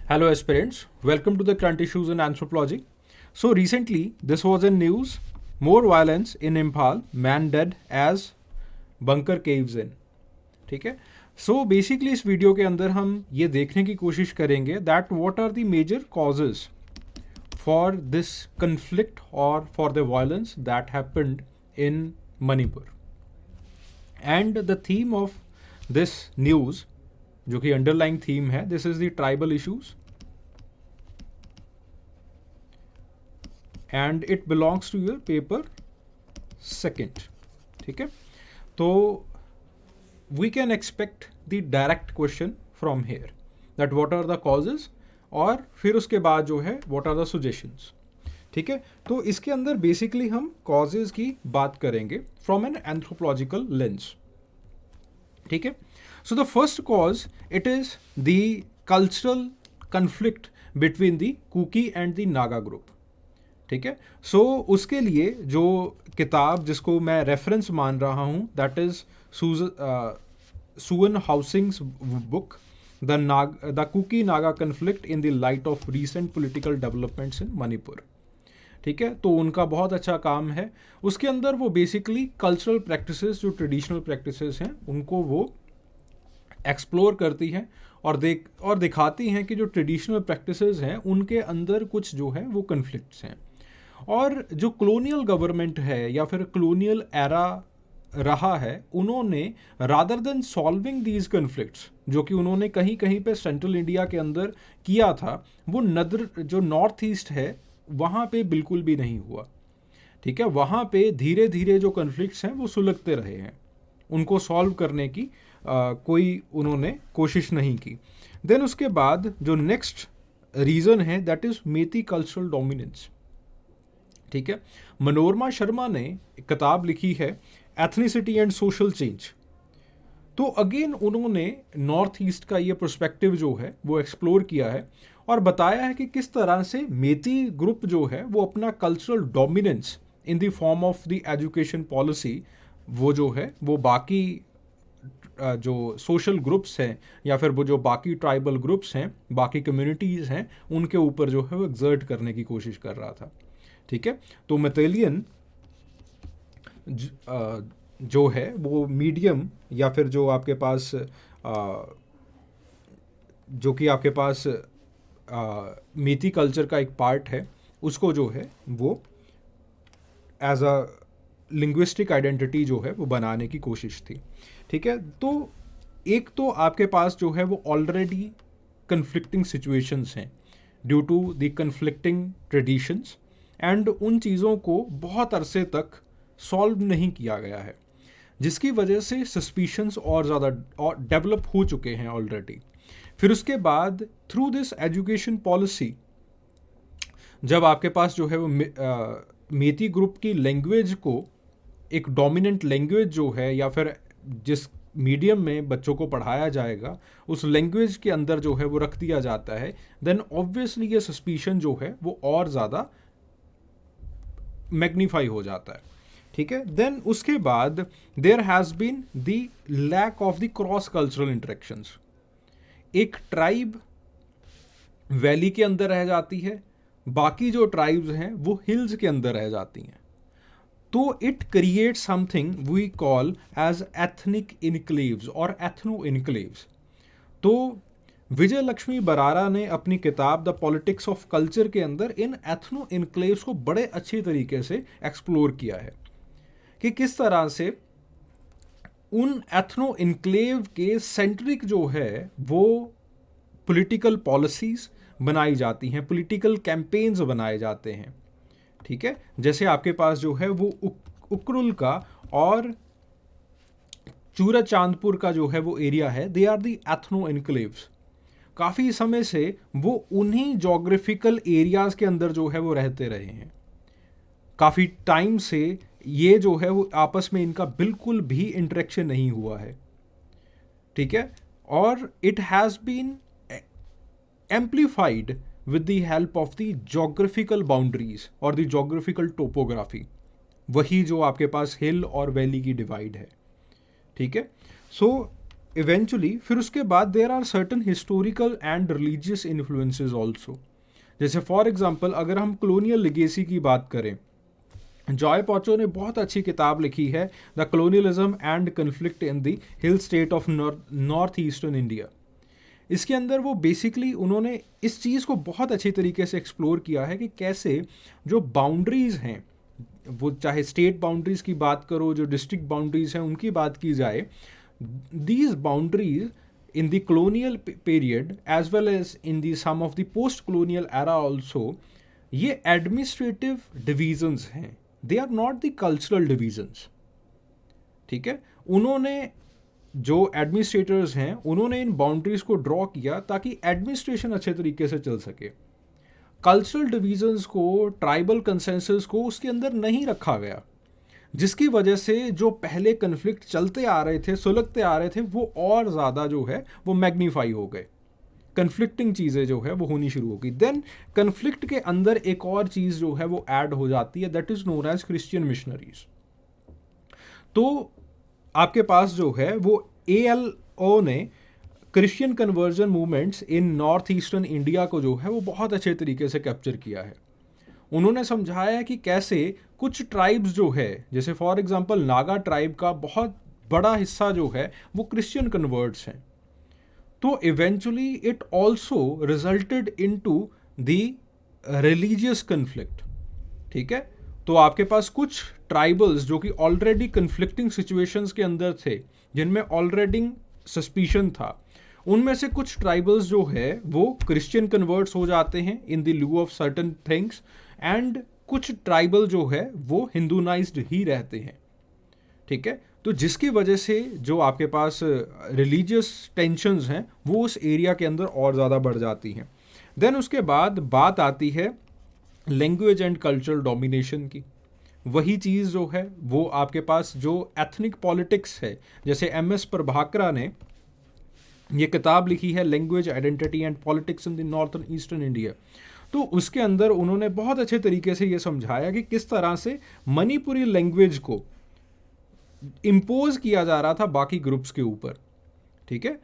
Hello, aspirants. Welcome to the current issues in anthropology. So, recently, this was in news more violence in Imphal, man dead as bunker caves in. ठीक है. So basically इस video के अंदर हम ये देखने की कोशिश करेंगे that what are the major causes for this conflict और for the violence that happened in Manipur. And the theme of this news, जो कि अंडरलाइंग थीम है, this is the tribal issues and it belongs to your paper second. ठीक है. तो we can expect the direct question from here that what are the causes और फिर उसके बाद जो है what are the suggestions. ठीक है. तो इसके अंदर बेसिकली हम causes की बात करेंगे from an anthropological lens. ठीक है. So the first cause it is the cultural conflict between the Kuki and the Naga group. ठीक है. सो उसके लिए जो किताब जिसको मैं रेफरेंस मान रहा हूँ that is Suan Hausing's book the Kuki Naga conflict in the light of recent political developments in Manipur. ठीक है. तो उनका बहुत अच्छा काम है. उसके अंदर वो बेसिकली कल्चरल प्रैक्टिसेस जो ट्रेडिशनल प्रैक्टिसेस हैं उनको वो एक्सप्लोर करती हैं और दिखाती हैं कि जो ट्रेडिशनल प्रैक्टिसेस हैं उनके अंदर कुछ जो है वो कन्फ्लिक्ट्स हैं. और जो कॉलोनियल गवर्नमेंट है या फिर कॉलोनियल एरा रहा है, उन्होंने rather than solving these conflicts जो कि उन्होंने कहीं कहीं पे सेंट्रल इंडिया के अंदर किया था, वो जो नॉर्थ ईस्ट है वहाँ पे बिल्कुल भी नहीं हुआ. ठीक है. वहाँ पे धीरे धीरे जो कन्फ्लिक्ट्स हैं वो सुलगते रहे हैं. उनको सॉल्व करने की कोई उन्होंने कोशिश नहीं की. देन उसके बाद जो नेक्स्ट रीज़न है that is Meitei cultural dominance. ठीक है. मनोरमा शर्मा ने एक किताब लिखी है एथनिसिटी एंड सोशल चेंज. तो अगेन उन्होंने नॉर्थ ईस्ट का ये पर्सपेक्टिव जो है वो एक्सप्लोर किया है और बताया है कि किस तरह से मेती ग्रुप जो है वो अपना cultural dominance in the form of the education policy वो जो है वो बाकी जो सोशल ग्रुप्स हैं या फिर वो जो बाकी ट्राइबल ग्रुप्स हैं, बाकी कम्युनिटीज़ हैं, उनके ऊपर जो है वो एक्सर्ट करने की कोशिश कर रहा था. ठीक है. तो मेतेलियन जो है वो मीडियम या फिर जो आपके पास जो कि आपके पास मेती कल्चर का एक पार्ट है, उसको जो है वो एज अ लिंग्विस्टिक आइडेंटिटी जो है वो बनाने की कोशिश थी. ठीक है. तो एक तो आपके पास जो है वो ऑलरेडी कन्फ्लिक्टिंग सिचुएशंस हैं due to the conflicting traditions and उन चीज़ों को बहुत अरसे तक सॉल्व नहीं किया गया है, जिसकी वजह से सस्पिशंस और ज़्यादा डेवलप हो चुके हैं ऑलरेडी. फिर उसके बाद थ्रू दिस एजुकेशन पॉलिसी जब आपके पास जो है वो मेती ग्रुप की लैंग्वेज को एक डोमिनेंट लैंग्वेज जो है या फिर जिस मीडियम में बच्चों को पढ़ाया जाएगा उस लैंग्वेज के अंदर जो है वो रख दिया जाता है, देन ऑब्वियसली ये सस्पिशन जो है वो और ज़्यादा मैग्नीफाई हो जाता है. ठीक है. देन उसके बाद there has been the lack of the cross cultural interactions. एक ट्राइब वैली के अंदर रह जाती है, बाकी जो ट्राइब्स हैं वो हिल्स के अंदर रह जाती हैं. तो it create something we call as ethnic enclaves और एथनो इनक्लेव्स. तो विजय लक्ष्मी बरारा ने अपनी किताब द पॉलिटिक्स ऑफ कल्चर के अंदर इन एथनो इनक्लेव्स को बड़े अच्छी तरीके से एक्सप्लोर किया है कि किस तरह से उन एथनो इनक्लेव के सेंट्रिक जो है वो पॉलिटिकल पॉलिसीज़ बनाई जाती हैं, पॉलिटिकल कैंपेन्स बनाए जाते हैं. ठीक है. जैसे आपके पास जो है वो उक्रुल का और चूरा चांदपुर का जो है वो एरिया है, they are the ethno enclaves. काफ़ी समय से वो उन्हीं जोग्राफिकल एरियाज़ के अंदर जो है वो रहते रहे हैं. काफ़ी टाइम से ये जो है वो आपस में इनका बिल्कुल भी इंटरेक्शन नहीं हुआ है. ठीक है. और it has been amplified with the help of the geographical boundaries और the geographical topography. वही जो आपके पास हिल और वैली की डिवाइड है. ठीक है. सो इवेंचुअली फिर उसके बाद there are certain historical and religious influences also. जैसे फॉर एग्जांपल अगर हम कॉलोनियल लिगेसी की बात करें, जॉय पॉचो ने बहुत अच्छी किताब लिखी है, the colonialism and conflict in the hill state of north eastern India. इसके अंदर वो बेसिकली उन्होंने इस चीज़ को बहुत अच्छी तरीके से एक्सप्लोर किया है कि कैसे जो बाउंड्रीज़ हैं, वो चाहे स्टेट बाउंड्रीज़ की बात करो, जो डिस्ट्रिक्ट बाउंड्रीज़ हैं उनकी बात की जाए, these boundaries in the colonial period as well as in the some of the post colonial era also, ये administrative divisions हैं, they are not the cultural divisions। ठीक है, उन्होंने जो एडमिनिस्ट्रेटर्स हैं उन्होंने इन बाउंड्रीज को ड्रॉ किया ताकि एडमिनिस्ट्रेशन अच्छे तरीके से चल सके। कल्चरल डिविजन्स को, ट्राइबल कंसेंसस को उसके अंदर नहीं रखा गया, जिसकी वजह से जो पहले कन्फ्लिक्ट चलते आ रहे थे, सुलगते आ रहे थे, वो और ज़्यादा जो है वो मैग्नीफाई हो गए, कन्फ्लिक्टिंग चीज़ें जो है वो होनी शुरू हो गई। देन कन्फ्लिक्ट के अंदर एक और चीज़ जो है वो ऐड हो जाती है, that is known as Christian missionaries. तो आपके पास जो है वो ALO ने Christian conversion movements in north eastern India को जो है वो बहुत अच्छे तरीके से कैप्चर किया है। उन्होंने समझाया कि कैसे कुछ ट्राइब्स जो है, जैसे फॉर एग्जांपल नागा ट्राइब का बहुत बड़ा हिस्सा जो है वो क्रिश्चियन कन्वर्ट्स हैं। तो eventually it also resulted into the religious conflict. ठीक है, तो आपके पास कुछ ट्राइबल्स जो कि ऑलरेडी कन्फ्लिक्टिंग सिचुएशंस के अंदर थे, जिनमें ऑलरेडी सस्पिशन था, उनमें से कुछ ट्राइबल्स जो है वो क्रिश्चियन कन्वर्ट्स हो जाते हैं इन the lieu of certain things, and कुछ ट्राइबल जो है वो हिंदूनाइज्ड ही रहते हैं। ठीक है, तो जिसकी वजह से जो आपके पास रिलीजियस टेंशंस हैं वो उस एरिया के अंदर और ज़्यादा बढ़ जाती हैं। देन उसके बाद बात आती है लैंग्वेज एंड कल्चरल डोमिनेशन की। वही चीज़ जो है वो आपके पास जो एथनिक पॉलिटिक्स है, जैसे MS प्रभाकरा ने ये किताब लिखी है language identity and politics in the northern eastern India, तो उसके अंदर उन्होंने बहुत अच्छे तरीके से ये समझाया कि किस तरह से मणिपुरी लैंग्वेज को इम्पोज किया जा रहा था बाकी ग्रुप्स के ऊपर। ठीक है,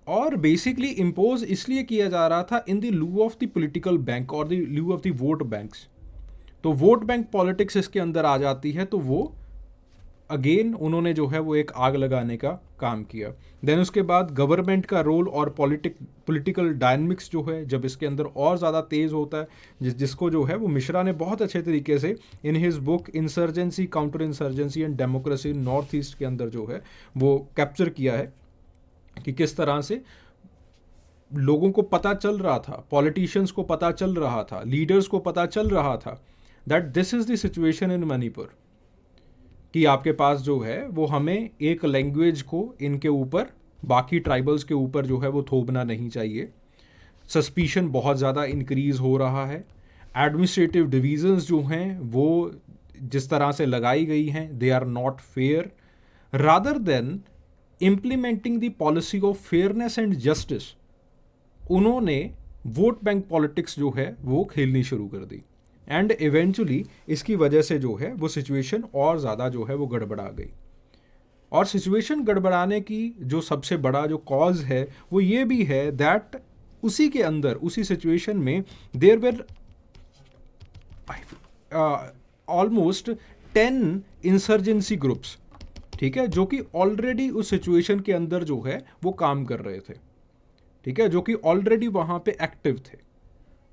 और बेसिकली इम्पोज इसलिए किया जा रहा था in the lieu of the political bank और the lieu of the vote banks. तो वोट बैंक पॉलिटिक्स इसके अंदर आ जाती है, तो वो अगेन उन्होंने जो है वो एक आग लगाने का काम किया। देन उसके बाद गवर्नमेंट का रोल और पॉलिटिकल डायनमिक्स जो है जब इसके अंदर और ज़्यादा तेज़ होता है, जिसको जो है वो मिश्रा ने बहुत अच्छे तरीके से in his book insurgency, counter insurgency and democracy in north east के अंदर जो है वो कैप्चर किया है कि किस तरह से लोगों को पता चल रहा था, पॉलिटिशियंस को पता चल रहा था, लीडर्स को पता चल रहा था that this is the situation in Manipur, कि आपके पास जो है वो हमें एक लैंग्वेज को इनके ऊपर, बाकी ट्राइबल्स के ऊपर जो है वो थोपना नहीं चाहिए। सस्पिशन बहुत ज़्यादा इंक्रीज़ हो रहा है। एडमिनिस्ट्रेटिव डिवीजन्स जो हैं वो जिस तरह से लगाई गई हैं, they are not fair. Rather than implementing the policy of fairness and justice, उन्होंने वोट बैंक पॉलिटिक्स जो है वो खेलनी शुरू कर दी, एंड इवेंचुअली इसकी वजह से जो है वो सिचुएशन और ज़्यादा जो है वो गड़बड़ा गई। और सिचुएशन गड़बड़ाने की जो सबसे बड़ा जो कॉज है वो ये भी है दैट उसी के अंदर, उसी सिचुएशन में there were almost 10 insurgency groups, ठीक है, जो कि ऑलरेडी उस सिचुएशन के अंदर जो है वो काम कर रहे थे। ठीक है, जो कि ऑलरेडी वहाँ पे एक्टिव थे।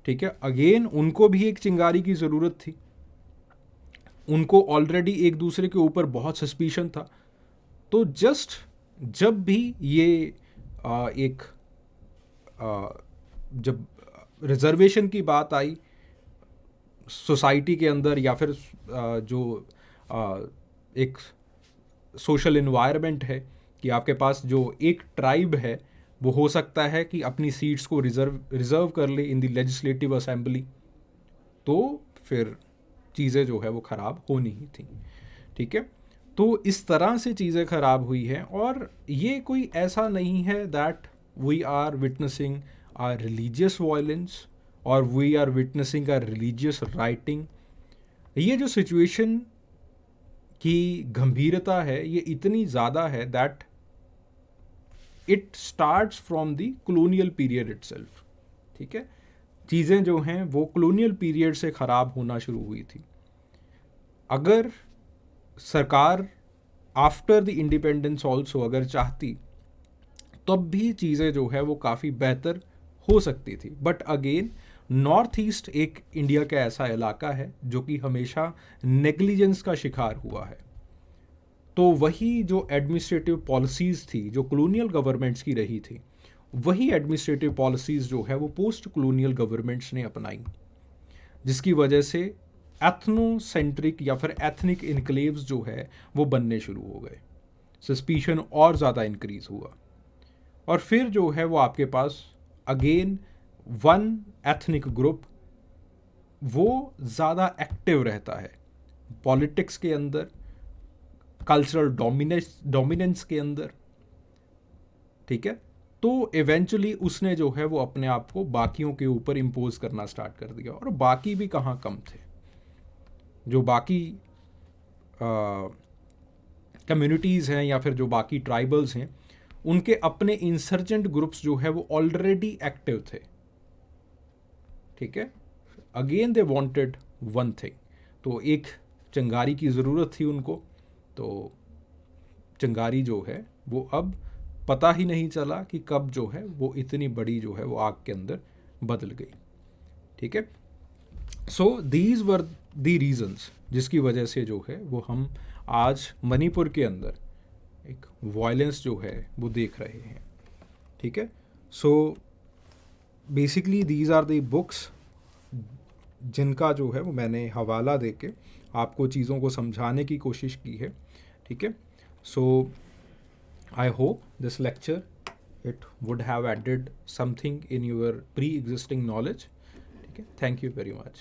ठीक है, अगेन उनको भी एक चिंगारी की ज़रूरत थी, उनको ऑलरेडी एक दूसरे के ऊपर बहुत सस्पिशन था। तो जस्ट जब भी ये जब रिजर्वेशन की बात आई सोसाइटी के अंदर, या फिर जो एक सोशल इन्वायरमेंट है कि आपके पास जो एक ट्राइब है वो हो सकता है कि अपनी सीट्स को रिज़र्व कर ले इन द लेजिस्लेटिव असेंबली, तो फिर चीज़ें जो है वो ख़राब होनी ही थी। ठीक है, तो इस तरह से चीज़ें ख़राब हुई हैं, और ये कोई ऐसा नहीं है that we are witnessing a religious violence और we are witnessing a religious rioting. ये जो सिचुएशन की गंभीरता है ये इतनी ज़्यादा है that it starts from the colonial period itself, ठीक है। चीज़ें जो हैं वो कॉलोनियल पीरियड से ख़राब होना शुरू हुई थी। अगर सरकार आफ्टर द इंडिपेंडेंस ऑल्सो अगर चाहती तब भी चीज़ें जो है वो काफ़ी बेहतर हो सकती थी। बट अगेन नॉर्थ ईस्ट एक इंडिया का ऐसा इलाका है जो कि हमेशा नेग्लिजेंस का शिकार हुआ है। तो वही जो एडमिनिस्ट्रेटिव पॉलिसीज़ थी जो कॉलोनियल गवर्नमेंट्स की रही थी, वही एडमिनिस्ट्रेटिव पॉलिसीज़ जो है वो पोस्ट कॉलोनियल गवर्नमेंट्स ने अपनाई, जिसकी वजह से एथनोसेंट्रिक या फिर एथनिक इनक्लेव्स जो है वो बनने शुरू हो गए, सस्पिशन और ज़्यादा इंक्रीज़ हुआ। और फिर जो है वो आपके पास अगेन वन एथनिक ग्रुप वो ज़्यादा एक्टिव रहता है पॉलिटिक्स के अंदर, कल्चरल डोमिनेंस के अंदर, ठीक है। तो इवेंचुअली उसने जो है वो अपने आप को बाकियों के ऊपर इम्पोज करना स्टार्ट कर दिया। और बाकी भी कहाँ कम थे, जो बाकी कम्युनिटीज़ हैं या फिर जो बाकी ट्राइबल्स हैं, उनके अपने इंसर्जेंट ग्रुप्स जो है वो ऑलरेडी एक्टिव थे, ठीक है। Again they wanted one thing, तो एक चिंगारी की ज़रूरत थी उनको। तो चिंगारी जो है वो अब पता ही नहीं चला कि कब जो है वो इतनी बड़ी जो है वो आग के अंदर बदल गई, ठीक है। So these were the reasons जिसकी वजह से जो है वो हम आज मणिपुर के अंदर एक वायलेंस जो है वो देख रहे हैं, ठीक है। So basically these are the books जिनका जो है वो मैंने हवाला दे के आपको चीज़ों को समझाने की कोशिश की है, ठीक है। So I hope this lecture it would have added something in your pre existing knowledge, ठीक है। Thank you very much.